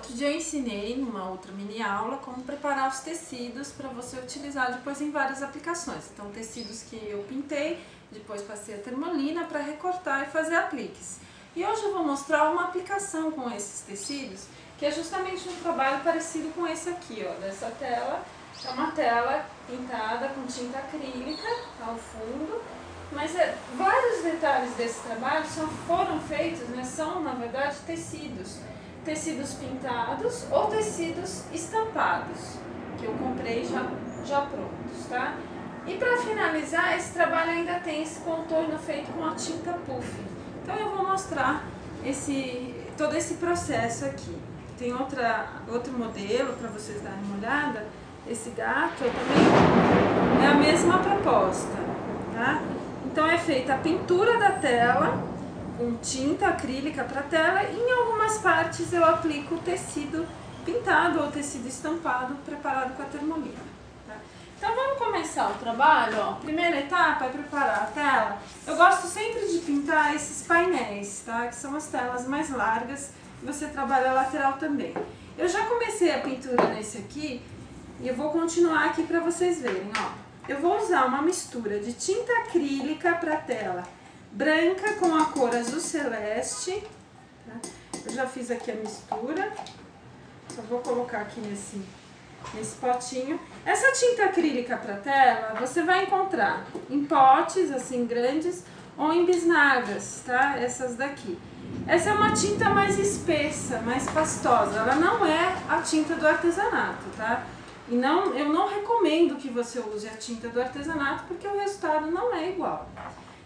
outro dia eu ensinei numa outra mini aula como preparar os tecidos para você utilizar depois em várias aplicações. Então, tecidos que eu pintei, depois passei a termolina para recortar e fazer apliques. E hoje eu vou mostrar uma aplicação com esses tecidos, que é justamente um trabalho parecido com esse aqui, ó, dessa tela. É uma tela pintada com tinta acrílica ao fundo, mas vários detalhes desse trabalho foram feitos, né, são na verdade tecidos pintados ou tecidos estampados, que eu comprei já prontos, tá? E para finalizar, esse trabalho ainda tem esse contorno feito com a tinta puff. Então eu vou mostrar todo esse processo aqui. Tem outro modelo para vocês darem uma olhada. Esse gato também é a mesma proposta, tá? Então é feita a pintura da tela com tinta acrílica para a tela e em algumas partes eu aplico tecido pintado ou tecido estampado preparado com a termolina, tá? Então vamos começar o trabalho, ó. Primeira etapa é preparar a tela. Eu gosto sempre de pintar esses painéis, tá? Que são as telas mais largas, você trabalha a lateral também. Eu já comecei a pintura nesse aqui e eu vou continuar aqui para vocês verem, ó. Eu vou usar uma mistura de tinta acrílica para tela branca com a cor azul celeste, tá? Eu já fiz aqui a mistura, só vou colocar aqui nesse potinho. Essa tinta acrílica para tela você vai encontrar em potes assim grandes ou em bisnagas, tá? Essas daqui. Essa é uma tinta mais espessa, mais pastosa, ela não é a tinta do artesanato, tá? E eu não recomendo que você use a tinta do artesanato porque o resultado não é igual.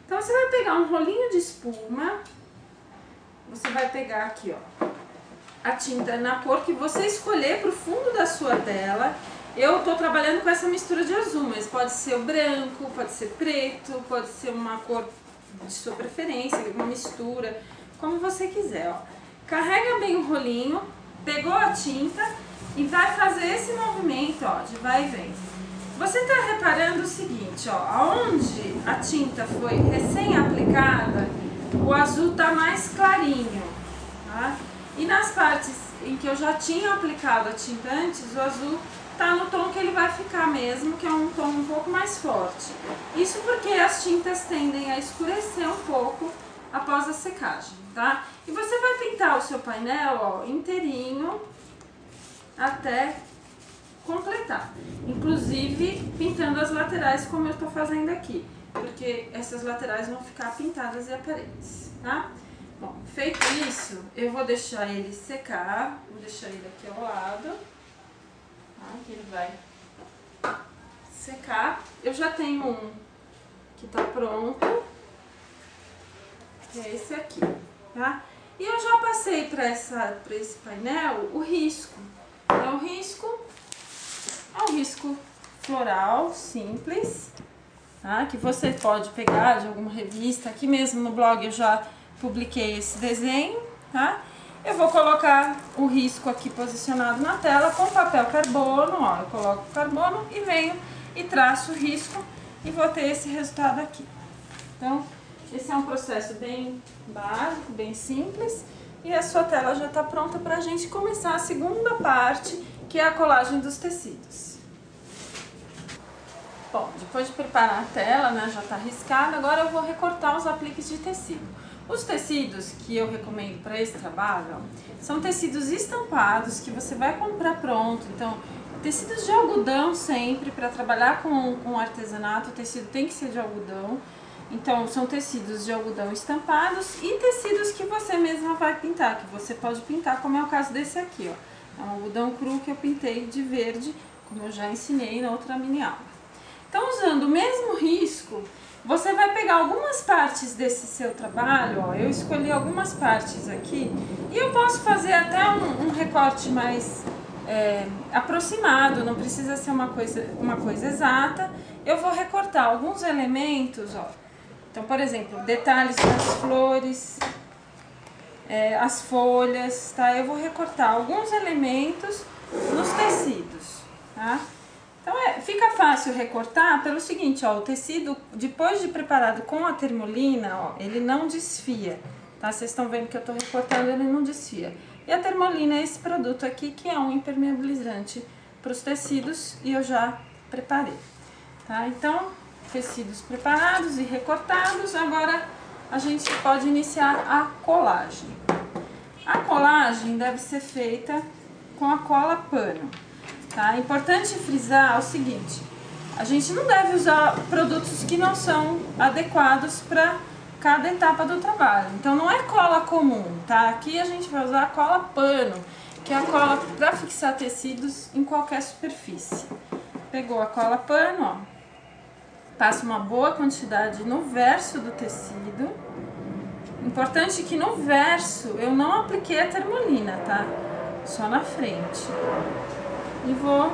Então você vai pegar um rolinho de espuma, você vai pegar aqui, ó, a tinta na cor que você escolher para o fundo da sua tela. Eu estou trabalhando com essa mistura de azul, mas pode ser o branco, pode ser preto, pode ser uma cor de sua preferência, uma mistura, como você quiser, ó. Carrega bem o rolinho, pegou a tinta e vai fazer esse movimento, ó, de vai e vem. Você está reparando o seguinte, ó, aonde a tinta foi recém-aplicada, o azul está mais clarinho, tá? E nas partes em que eu já tinha aplicado a tinta antes, o azul tá no tom que ele vai ficar mesmo, que é um tom um pouco mais forte. Isso porque as tintas tendem a escurecer um pouco após a secagem, tá? E você vai pintar o seu painel, ó, inteirinho até completar, inclusive pintando as laterais como eu tô fazendo aqui, porque essas laterais vão ficar pintadas e aparentes, tá? Bom, feito isso, eu vou deixar ele secar, vou deixar ele aqui ao lado, tá? Que ele vai secar. Eu já tenho um que tá pronto, que é esse aqui, tá? E eu já passei para esse painel o risco. Então, o risco é um risco floral simples, tá? Que você pode pegar de alguma revista. Aqui mesmo no blog eu já publiquei esse desenho, tá? Eu vou colocar o risco aqui posicionado na tela com papel carbono, ó. Eu coloco o carbono e venho e traço o risco e vou ter esse resultado aqui. Então, esse é um processo bem básico, bem simples. E a sua tela já está pronta para a gente começar a segunda parte, que é a colagem dos tecidos. Bom, depois de preparar a tela, né, já está riscada, agora eu vou recortar os apliques de tecido. Os tecidos que eu recomendo para esse trabalho, ó, são tecidos estampados que você vai comprar pronto. Então, tecidos de algodão sempre, para trabalhar com artesanato, o tecido tem que ser de algodão. Então, são tecidos de algodão estampados e tecidos que você mesma vai pintar, que você pode pintar, como é o caso desse aqui, ó. É um algodão cru que eu pintei de verde, como eu já ensinei na outra mini aula. Então, usando o mesmo risco, você vai pegar algumas partes desse seu trabalho, ó. Eu escolhi algumas partes aqui e eu posso fazer até um recorte mais aproximado, não precisa ser uma coisa exata. Eu vou recortar alguns elementos, ó. Então, por exemplo, detalhes das flores, as folhas, tá? Eu vou recortar alguns elementos nos tecidos, tá? Então, fica fácil recortar pelo seguinte, ó, o tecido, depois de preparado com a termolina, ó, ele não desfia, tá? Vocês estão vendo que eu tô recortando, ele não desfia. E a Termolina é esse produto aqui, que é um impermeabilizante para os tecidos, e eu já preparei, tá? Então, tecidos preparados e recortados, agora a gente pode iniciar a colagem. A colagem deve ser feita com a cola pano, tá? É importante frisar o seguinte: a gente não deve usar produtos que não são adequados para cada etapa do trabalho. Então não é cola comum, tá? Aqui a gente vai usar a cola pano, que é a cola para fixar tecidos em qualquer superfície. Pegou a cola pano, ó, passa uma boa quantidade no verso do tecido. Importante que no verso eu não apliquei a Termolina, tá? Só na frente. E vou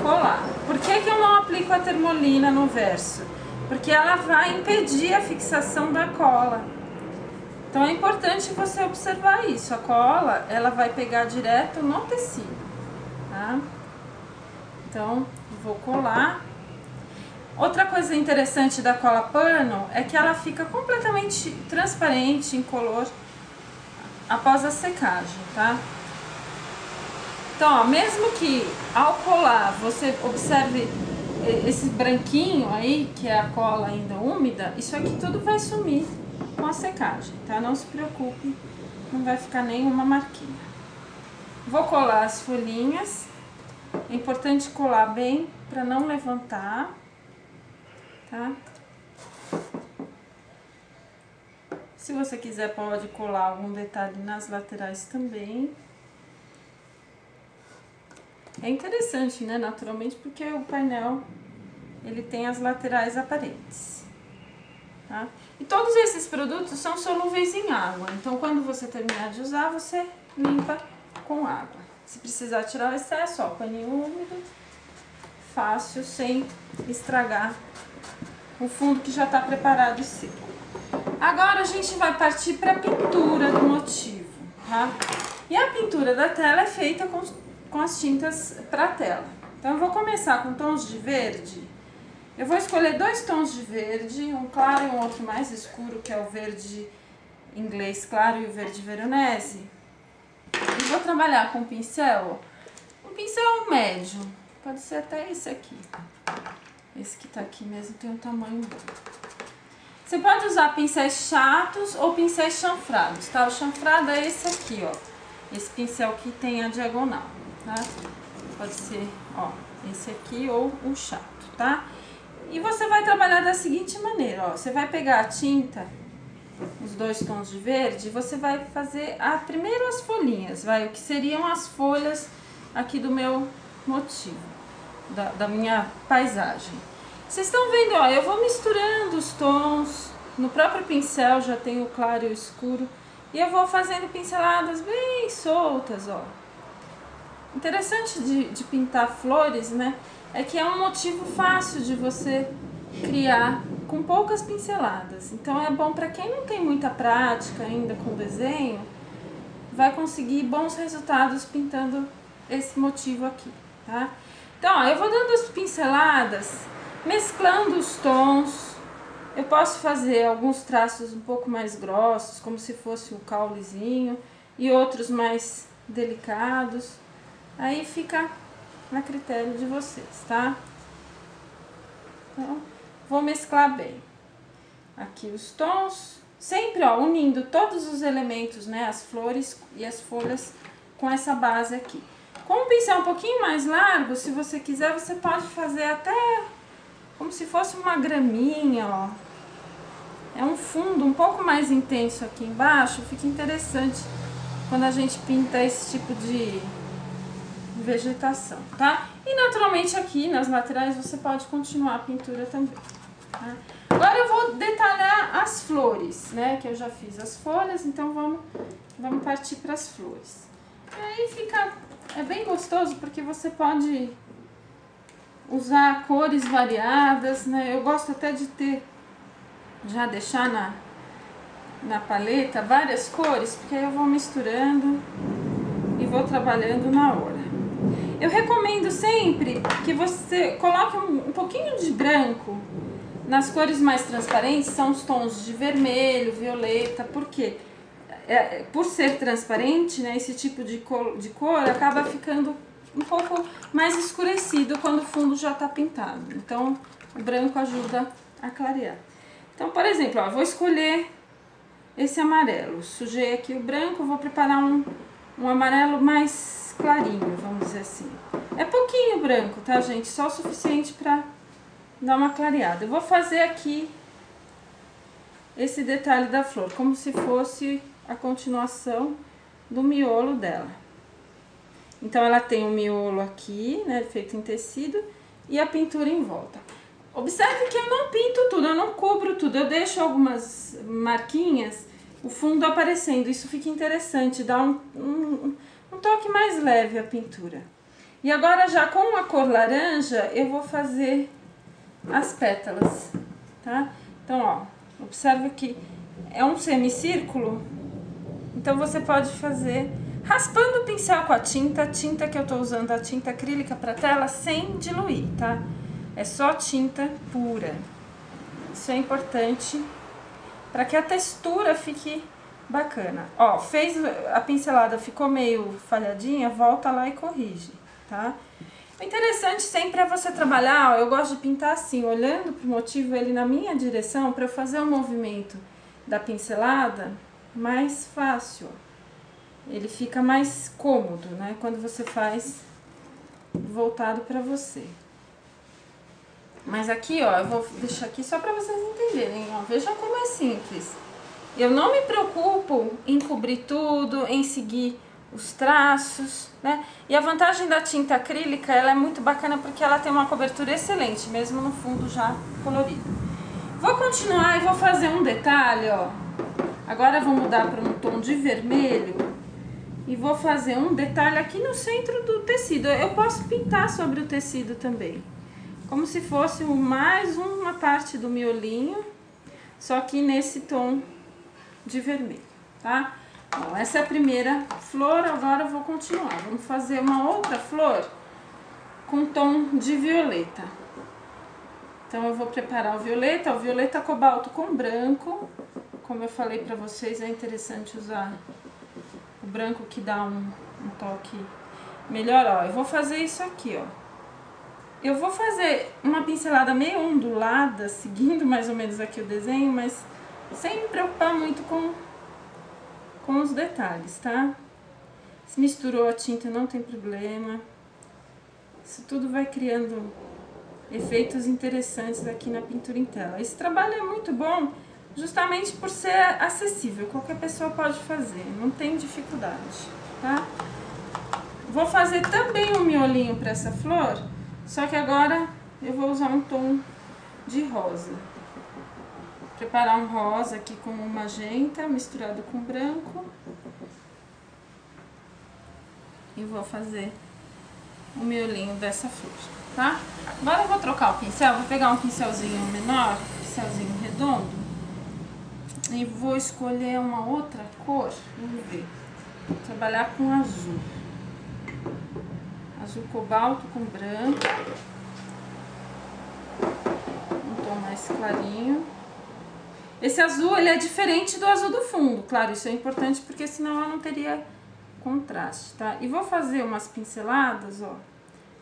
colar. Por que que eu não aplico a Termolina no verso? Porque ela vai impedir a fixação da cola. Então é importante você observar isso. A cola, ela vai pegar direto no tecido, tá? Então, vou colar. Outra coisa interessante da cola pano é que ela fica completamente transparente, incolor, após a secagem, tá? Então, ó, mesmo que ao colar você observe esse branquinho aí, que é a cola ainda úmida, isso aqui tudo vai sumir com a secagem, tá? Não se preocupe, não vai ficar nenhuma marquinha. Vou colar as folhinhas. É importante colar bem para não levantar, tá? Se você quiser, pode colar algum detalhe nas laterais também. É interessante, né, naturalmente, porque o painel, ele tem as laterais aparentes, tá? E todos esses produtos são solúveis em água, então quando você terminar de usar, você limpa com água. Se precisar tirar o excesso, ó, paninho úmido, fácil, sem estragar o fundo que já está preparado e seco. Agora a gente vai partir para a pintura do motivo, tá? E a pintura da tela é feita com as tintas para tela. Então eu vou começar com tons de verde. Eu vou escolher 2 tons de verde, um claro e um outro mais escuro, que é o verde inglês claro e o verde veronese. E vou trabalhar com um pincel médio, pode ser até esse aqui. Esse que tá aqui mesmo tem um tamanho bom. Você pode usar pincéis chatos ou pincéis chanfrados, tá? O chanfrado é esse aqui, ó. Esse pincel que tem a diagonal, tá? Pode ser, ó, esse aqui ou o chato, tá? E você vai trabalhar da seguinte maneira, ó. Você vai pegar a tinta, os 2 tons de verde, você vai fazer primeiro as folhinhas, o que seriam as folhas aqui do meu motivo, da minha paisagem. Vocês estão vendo, ó, eu vou misturando os tons, no próprio pincel já tem o claro e o escuro, e eu vou fazendo pinceladas bem soltas, ó. Interessante de pintar flores, né, é que é um motivo fácil de você criar com poucas pinceladas. Então é bom para quem não tem muita prática ainda com desenho, vai conseguir bons resultados pintando esse motivo aqui, tá? Então, ó, eu vou dando as pinceladas, mesclando os tons. Eu posso fazer alguns traços um pouco mais grossos, como se fosse um caulezinho, e outros mais delicados. Aí fica a critério de vocês, tá? Então, vou mesclar bem aqui os tons, sempre, ó, unindo todos os elementos, né, as flores e as folhas com essa base aqui. Com um pincel um pouquinho mais largo, se você quiser, você pode fazer até como se fosse uma graminha, ó. É um fundo um pouco mais intenso aqui embaixo, fica interessante quando a gente pinta esse tipo de vegetação, tá? E naturalmente aqui nas laterais você pode continuar a pintura também, tá? Agora eu vou detalhar as flores, né? Que eu já fiz as folhas, então vamos partir para as flores. E aí é bem gostoso porque você pode usar cores variadas, né? Eu gosto até de já deixar na paleta várias cores, porque aí eu vou misturando e vou trabalhando na hora. Eu recomendo sempre que você coloque um pouquinho de branco nas cores mais transparentes, são os tons de vermelho, violeta, porque por ser transparente, né, esse tipo de cor acaba ficando um pouco mais escurecido quando o fundo já está pintado. Então, o branco ajuda a clarear. Então, por exemplo, ó, vou escolher esse amarelo. Sujei aqui o branco, vou preparar um amarelo mais clarinho, vamos dizer assim. É pouquinho branco, tá, gente? Só o suficiente para dar uma clareada. Eu vou fazer aqui esse detalhe da flor, como se fosse a continuação do miolo dela. Então, ela tem o miolo aqui, né, feito em tecido, e a pintura em volta. Observe que eu não pinto tudo, eu não cubro tudo, eu deixo algumas marquinhas, o fundo aparecendo. Isso fica interessante, dá um toque mais leve à pintura. E agora, já com a cor laranja, eu vou fazer as pétalas, tá? Então, ó, observe que é um semicírculo, então você pode fazer raspando o pincel com a tinta que eu tô usando, a tinta acrílica para tela, sem diluir, tá? É só tinta pura. Isso é importante para que a textura fique bacana. Ó, fez a pincelada, ficou meio falhadinha, volta lá e corrige, tá? O interessante sempre é você trabalhar, ó, eu gosto de pintar assim, olhando pro motivo, ele na minha direção, para eu fazer o movimento da pincelada mais fácil. Ele fica mais cômodo, né, quando você faz voltado para você. Mas aqui, ó, eu vou deixar aqui só para vocês entenderem, ó, vejam como é simples. Eu não me preocupo em cobrir tudo, em seguir os traços, né? E a vantagem da tinta acrílica, ela é muito bacana porque ela tem uma cobertura excelente, mesmo no fundo já colorido. Vou continuar e vou fazer um detalhe, ó. Agora eu vou mudar para um tom de vermelho e vou fazer um detalhe aqui no centro do tecido. Eu posso pintar sobre o tecido também, como se fosse mais uma parte do miolinho, só que nesse tom de vermelho, tá? Bom, essa é a primeira flor, agora eu vou continuar. Vamos fazer uma outra flor com tom de violeta. Então, eu vou preparar o violeta cobalto com branco. Como eu falei pra vocês, é interessante usar o branco que dá um toque melhor. Ó, eu vou fazer isso aqui, ó. Eu vou fazer uma pincelada meio ondulada, seguindo mais ou menos aqui o desenho, mas sem me preocupar muito com os detalhes, tá? Se misturou a tinta, não tem problema. Isso tudo vai criando efeitos interessantes aqui na pintura em tela. Esse trabalho é muito bom justamente por ser acessível, qualquer pessoa pode fazer, não tem dificuldade, tá? Vou fazer também um miolinho para essa flor, só que agora eu vou usar um tom de rosa. Preparar um rosa aqui com um magenta misturado com branco. E vou fazer o miolinho dessa flor, tá? Agora eu vou trocar o pincel, vou pegar um pincelzinho menor, pincelzinho redondo, e vou escolher uma outra cor, vamos ver. Vou trabalhar com azul. Azul cobalto com branco. Um tom mais clarinho. Esse azul, ele é diferente do azul do fundo, claro, isso é importante porque senão eu não teria contraste, tá? E vou fazer umas pinceladas, ó,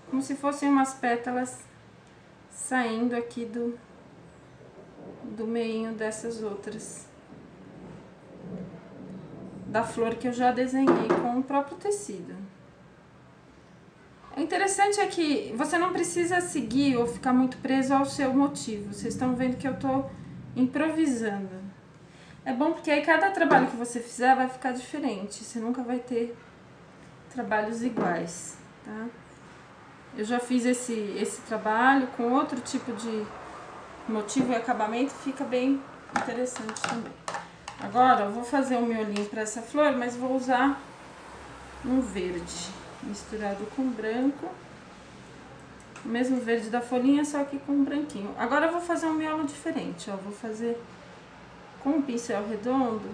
como se fossem umas pétalas saindo aqui do meinho dessas outras, da flor que eu já desenhei com o próprio tecido. O interessante é que você não precisa seguir ou ficar muito preso ao seu motivo, vocês estão vendo que eu tô improvisando. É bom porque aí cada trabalho que você fizer vai ficar diferente, você nunca vai ter trabalhos iguais, tá? Eu já fiz esse trabalho com outro tipo de motivo e acabamento, fica bem interessante também. Agora eu vou fazer um miolinho para essa flor, mas vou usar um verde misturado com branco. O mesmo verde da folhinha, só que com um branquinho. Agora eu vou fazer um miolo diferente, ó. Vou fazer com um pincel redondo,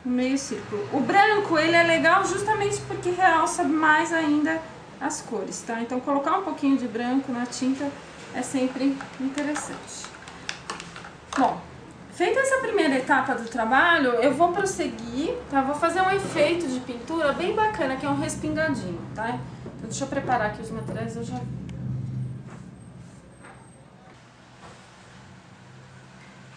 um meio círculo. O branco, ele é legal justamente porque realça mais ainda as cores, tá? Então, colocar um pouquinho de branco na tinta é sempre interessante. Bom, Feita essa primeira etapa do trabalho, eu vou prosseguir, tá? Vou fazer um efeito de pintura bem bacana, que é um respingadinho, tá? Então deixa eu preparar aqui os materiais, eu já...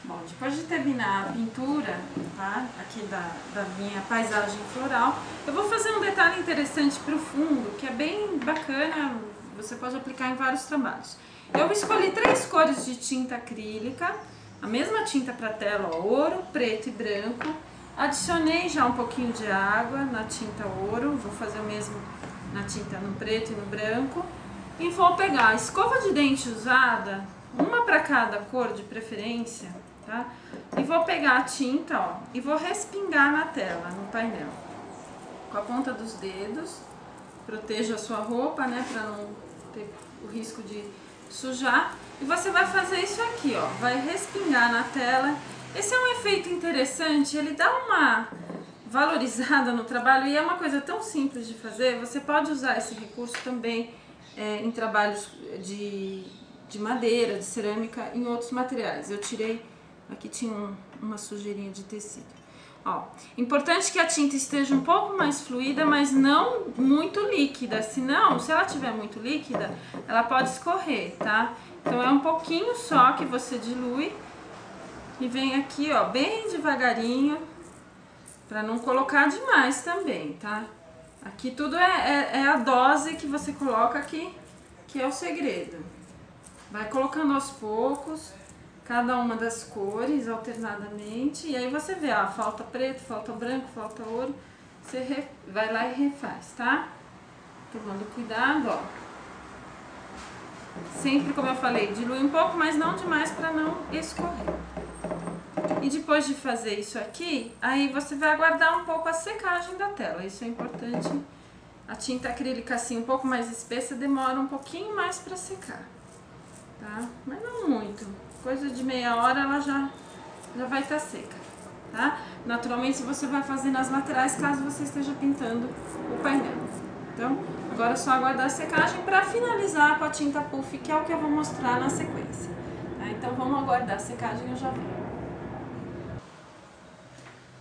Bom, depois de terminar a pintura, tá? Aqui da minha paisagem floral, eu vou fazer um detalhe interessante para o fundo, que é bem bacana, você pode aplicar em vários trabalhos. Eu escolhi 3 cores de tinta acrílica, a mesma tinta para tela, ó, ouro, preto e branco. Adicionei já um pouquinho de água na tinta ouro, vou fazer o mesmo na tinta no preto e no branco. E vou pegar a escova de dente usada, uma para cada cor de preferência, tá? E vou pegar a tinta, ó, e vou respingar na tela, no painel. Com a ponta dos dedos, proteja a sua roupa, né, para não ter o risco de sujar. E você vai fazer isso aqui, ó, vai respingar na tela. Esse é um efeito interessante, ele dá uma valorizada no trabalho e é uma coisa tão simples de fazer. Você pode usar esse recurso também em trabalhos de madeira, de cerâmica, em outros materiais. Eu tirei, aqui tinha uma sujeirinha de tecido. Ó, importante que a tinta esteja um pouco mais fluida, mas não muito líquida, senão, se ela estiver muito líquida, ela pode escorrer, tá? Então é um pouquinho só que você dilui e vem aqui, ó, bem devagarinho, pra não colocar demais também, tá? Aqui tudo é a dose que você coloca aqui, que é o segredo. Vai colocando aos poucos, cada uma das cores alternadamente, e aí você vê, ó, falta preto, falta branco, falta ouro, você vai lá e refaz, tá? Tomando cuidado, ó. Sempre, como eu falei, dilui um pouco, mas não demais para não escorrer. E depois de fazer isso aqui, aí você vai aguardar um pouco a secagem da tela, isso é importante. A tinta acrílica assim, um pouco mais espessa, demora um pouquinho mais para secar, tá? Mas não muito. Coisa de meia hora ela já vai estar seca, tá? Naturalmente você vai fazer nas laterais caso você esteja pintando o painel. Então, agora é só aguardar a secagem para finalizar com a tinta puff, que é o que eu vou mostrar na sequência, tá? Então vamos aguardar a secagem e eu já venho.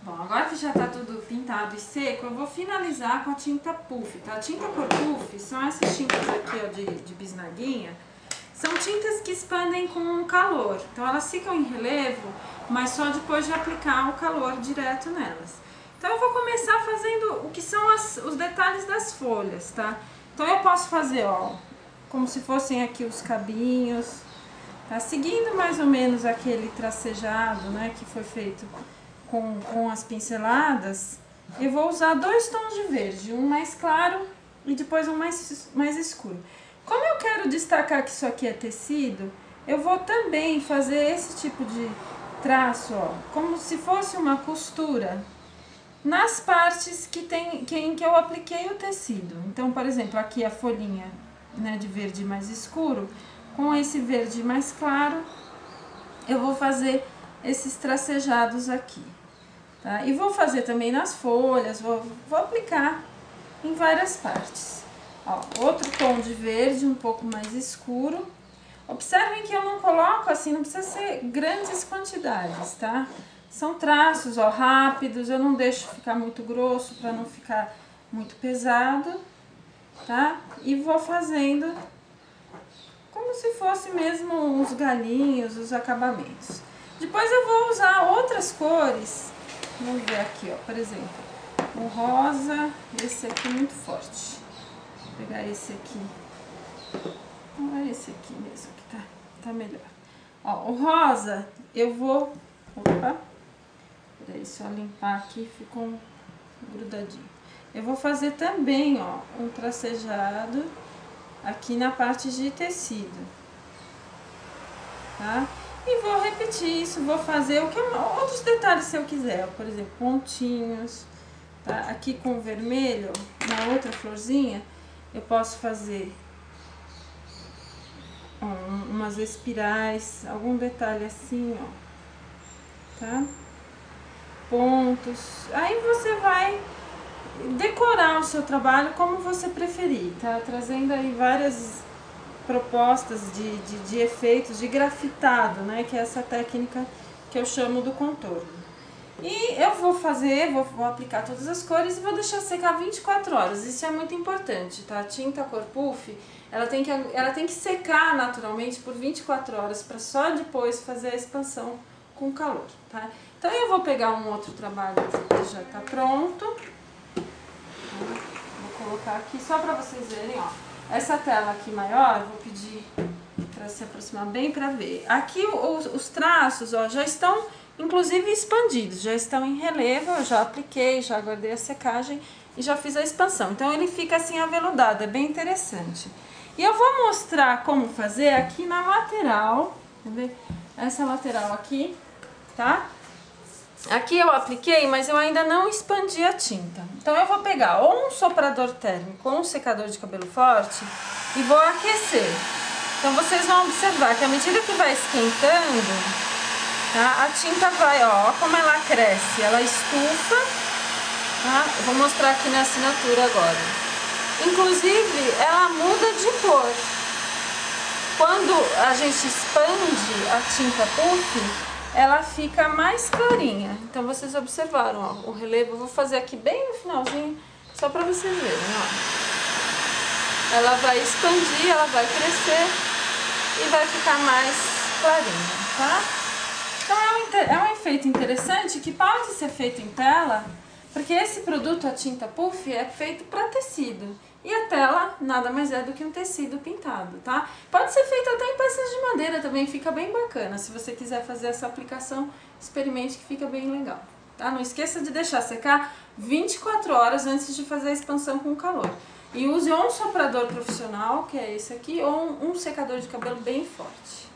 Bom, agora que já tá tudo pintado e seco, eu vou finalizar com a tinta puff, tá? A tinta cor puff são essas tintas aqui, ó, de bisnaguinha. São tintas que expandem com o calor, então elas ficam em relevo, mas só depois de aplicar o calor direto nelas. Então eu vou começar fazendo o que são os detalhes das folhas, tá? Então eu posso fazer, ó, como se fossem aqui os cabinhos, tá? Seguindo mais ou menos aquele tracejado, né, que foi feito com as pinceladas. Eu vou usar 2 tons de verde, um mais claro e depois um mais escuro. Como eu quero destacar que isso aqui é tecido, eu vou também fazer esse tipo de traço, ó, como se fosse uma costura nas partes em que eu apliquei o tecido. Então, por exemplo, aqui a folhinha, né, de verde mais escuro, com esse verde mais claro, eu vou fazer esses tracejados aqui, tá? E vou fazer também nas folhas, vou aplicar em várias partes. Ó, outro tom de verde, um pouco mais escuro. Observem que eu não coloco assim, não precisa ser grandes quantidades, tá? São traços, ó, rápidos, eu não deixo ficar muito grosso para não ficar muito pesado, tá? E vou fazendo como se fosse mesmo uns galinhos, os acabamentos. Depois eu vou usar outras cores, vamos ver aqui, ó, por exemplo, o rosa, esse aqui muito forte. Vou pegar esse aqui, é esse aqui mesmo que tá melhor. Ó, o rosa, eu vou, opa, peraí, só limpar aqui, ficou grudadinho. Eu vou fazer também, ó, um tracejado aqui na parte de tecido, tá? E vou repetir isso, vou fazer outros detalhes se eu quiser, por exemplo, pontinhos, tá? Aqui com o vermelho, na outra florzinha, eu posso fazer umas espirais, algum detalhe assim, ó, tá? Pontos. Aí você vai decorar o seu trabalho como você preferir, tá? Trazendo aí várias propostas de efeitos, de grafitado, né? Que é essa técnica que eu chamo do contorno. E eu vou aplicar todas as cores e vou deixar secar 24 horas. Isso é muito importante, tá? A tinta cor puff, ela tem que secar naturalmente por 24 horas para só depois fazer a expansão com calor, tá? Então eu vou pegar um outro trabalho que já tá pronto. Vou colocar aqui só para vocês verem, ó. Essa tela aqui maior, eu vou pedir para se aproximar bem para ver. Aqui os traços, ó, já estão inclusive expandidos, já estão em relevo, eu já apliquei, já guardei a secagem e já fiz a expansão. Então ele fica assim aveludado, é bem interessante. E eu vou mostrar como fazer aqui na lateral, quer ver? Essa lateral aqui, tá? Aqui eu apliquei, mas eu ainda não expandi a tinta. Então eu vou pegar ou um soprador térmico ou um secador de cabelo forte e vou aquecer. Então vocês vão observar que à medida que vai esquentando, tá? A tinta vai, ó como ela cresce, ela estufa, tá? Eu vou mostrar aqui na assinatura agora. Inclusive, ela muda de cor. Quando a gente expande a tinta puff, ela fica mais clarinha. Então vocês observaram, ó, o relevo. Eu vou fazer aqui bem no finalzinho, só para vocês verem, ó. Ela vai expandir, ela vai crescer e vai ficar mais clarinha, tá? Então é um efeito interessante que pode ser feito em tela, porque esse produto, a tinta puff, é feito para tecido. E a tela nada mais é do que um tecido pintado, tá? Pode ser feito até em peças de madeira também, fica bem bacana. Se você quiser fazer essa aplicação, experimente que fica bem legal, tá? Não esqueça de deixar secar 24 horas antes de fazer a expansão com calor. E use ou um soprador profissional, que é esse aqui, ou um secador de cabelo bem forte.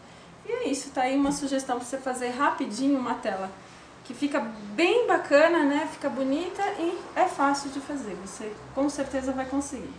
E é isso, tá aí uma sugestão para você fazer rapidinho uma tela que fica bem bacana, né? Fica bonita e é fácil de fazer. Você com certeza vai conseguir.